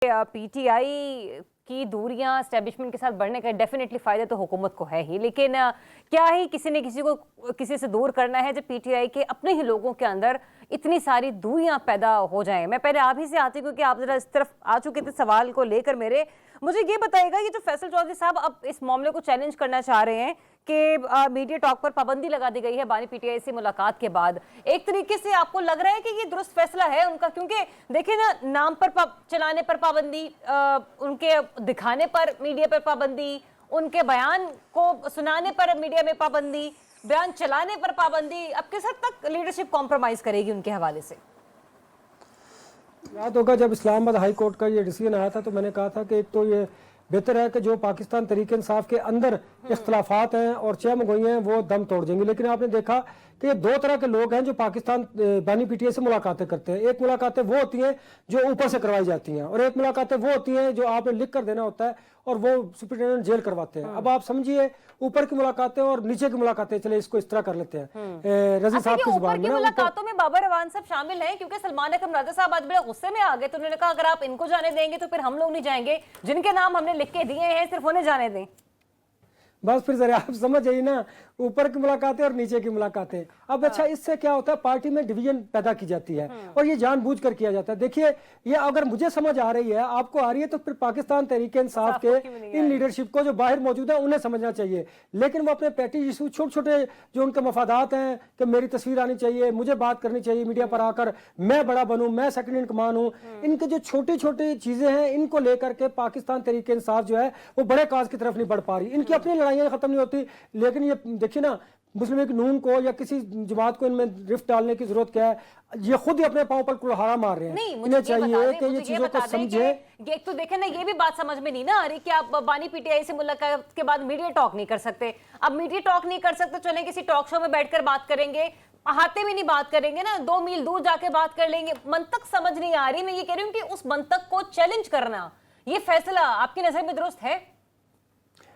PTI की दूरियां establishment के साथ बढ़ने का डेफिनेटली फायदा तो हुकूमत को है ही, लेकिन क्या ही किसी ने किसी को किसी से दूर करना है जब पीटीआई के अपने ही लोगों के अंदर इतनी सारी दूरियां पैदा हो जाएं। मैं पहले आप ही से आती क्योंकि आप जरा इस तरफ आ चुके थे सवाल को लेकर मेरे। मुझे ये बताइएगा कि जो फैसल चौधरी साहब अब इस मामले को चैलेंज करना चाह रहे हैं कि मीडिया टॉक पर पाबंदी लगा दी गई है बानी पीटीआई से मुलाकात के बाद, एक तरीके से आपको लग रहा है कि ये दुरुस्त फैसला है उनका? क्योंकि देखिए ना, नाम पर चलाने पर पाबंदी, उनके दिखाने पर मीडिया पर पाबंदी, उनके बयान को सुनाने पर मीडिया में पाबंदी, बयान चलाने पर पाबंदी, अब किस हद तक लीडरशिप कॉम्प्रोमाइज करेगी उनके हवाले से? याद होगा जब इस्लामाबाद हाई कोर्ट का ये डिसीजन आया था तो मैंने कहा था कि एक तो ये बेहतर है कि जो पाकिस्तान तरीके इंसाफ के अंदर इख्तलाफात हैं और चहमगोई हैं वो दम तोड़ देंगे। लेकिन आपने देखा कि ये दो तरह के लोग हैं जो पाकिस्तान बानी पीटीआई से मुलाकातें करते हैं। एक मुलाकातें वो होती हैं जो ऊपर से करवाई जाती हैं और एक मुलाकातें वो होती हैं जो आपने लिख कर देना होता है और वो सुप्रीटेंडेंट जेल करवाते हैं। अब आप समझिए ऊपर की मुलाकातें और नीचे की मुलाकातें, चले इसको इस तरह कर लेते हैं रजी साहब की जुबान में। मुलाकातों में बाबर अवान सब शामिल हैं क्योंकि सलमान अकरम राजा साहब आज बड़े गुस्से में आ गए, तो उन्होंने कहा अगर आप इनको जाने देंगे तो फिर हम लोग नहीं जाएंगे, जिनके नाम हमने लिख के दिए हैं सिर्फ उन्हें जाने दें। बस फिर जरा आप समझ जाइए ना, ऊपर की मुलाकातें और नीचे की मुलाकातें। अब अच्छा, इससे क्या होता है, पार्टी में डिवीजन पैदा की जाती है और ये जानबूझकर किया जाता है। देखिए, ये अगर मुझे समझ आ रही है, आपको आ रही है, तो फिर पाकिस्तान तहरीक इंसाफ के इन लीडरशिप को जो बाहर मौजूद है उन्हें समझना चाहिए। लेकिन वो अपने पैटी इशू, छोटे छोटे जो उनके मफादात हैं कि मेरी तस्वीर आनी चाहिए, मुझे बात करनी चाहिए मीडिया पर आकर, मैं बड़ा बनूं, मैं सेकंड इन कमान हूं, इनके जो छोटी छोटी चीजें हैं इनको लेकर के पाकिस्तान तहरीक इंसाफ जो है वो बड़े काज की तरफ नहीं बढ़ पा रही। इनकी अपनी लड़ाइयां खत्म नहीं होती। लेकिन ये देखिए ना, मुस्लिम लीग नून को या किसी जमात को इनमें रिफ्ट डालने की जरूरत क्या है? ये खुद ही अपने पांव पर कुल्हाड़ा मार रहे हैं। इन्हें चाहिए कि ये चीजों को समझे। एक तो देखे ना, ये भी बात समझ में नहीं ना आ रही कि आप बानी पीटीआई से मुलाकात के बाद मीडिया टॉक नहीं कर सकते। अब मीडिया टॉक नहीं कर सकते, चले किसी टॉक शो में बैठकर बात करेंगे, अहाते में नहीं बात करेंगे ना, 2 मील दूर जाके बात कर लेंगे। मंतक समझ नहीं आ रही। मैं ये कह रही हूँ कि उस मंतक को चैलेंज करना, ये फैसला आपकी नजर में दुरुस्त है?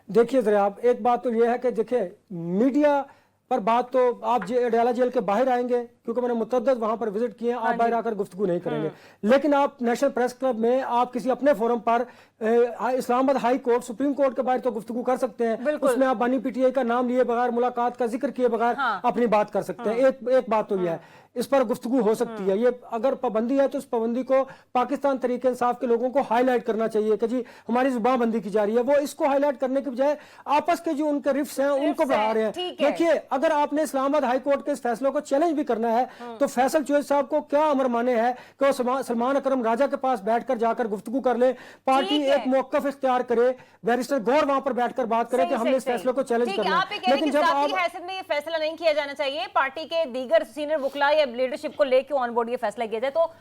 देखिए जरा, आप एक बात तो यह है कि देखिए, मीडिया पर बात तो आप अडयाला जेल के बाहर आएंगे क्योंकि मैंने मुतद्दद वहां पर विजिट किए हैं, आप बाहर आकर गुफ्तगू नहीं करेंगे। लेकिन आप नेशनल प्रेस क्लब में, आप किसी अपने फोरम पर, Islamabad high court, supreme court के बाहर तो गुफ्तगू कर सकते हैं। उसमें आप बानी पीटीआई का नाम लिए बगैर, मुलाकात का जिक्र किए बगैर अपनी बात कर सकते हैं। एक बात तो यह है, इस पर गुफ्तगू हो सकती है। ये अगर पाबंदी है तो उस पाबंदी को पाकिस्तान तरीके इंसाफ के लोगों को हाईलाइट करना चाहिए कि जी हमारी जुबानबंदी की जा रही है। वो इसको हाईलाइट करने के बजाय आपस के जो उनके रिफ्स हैं उनको बढ़ा रहे हैं। देखिए, अगर आपने इस्लामाबाद हाई कोर्ट के इस फैसलों को चैलेंज भी करना है तो फैसल चौधरी साहब को क्या अमर माने है कि वो सलमान अकरम राजा के पास बैठकर जाकर गुफ्तगू कर ले, पार्टी एक मौकफ इख्तियार करे, बैरिस्टर गौर वहां पर बैठकर बात करे कि हमने इस फैसले को चैलेंज करना है। लेकिन जब आप में ये फैसला नहीं किया जाना चाहिए, पार्टी के दीगर सीनियर वकला या लीडरशिप को लेकर ऑन बोर्ड ये फैसला किया जाए, तो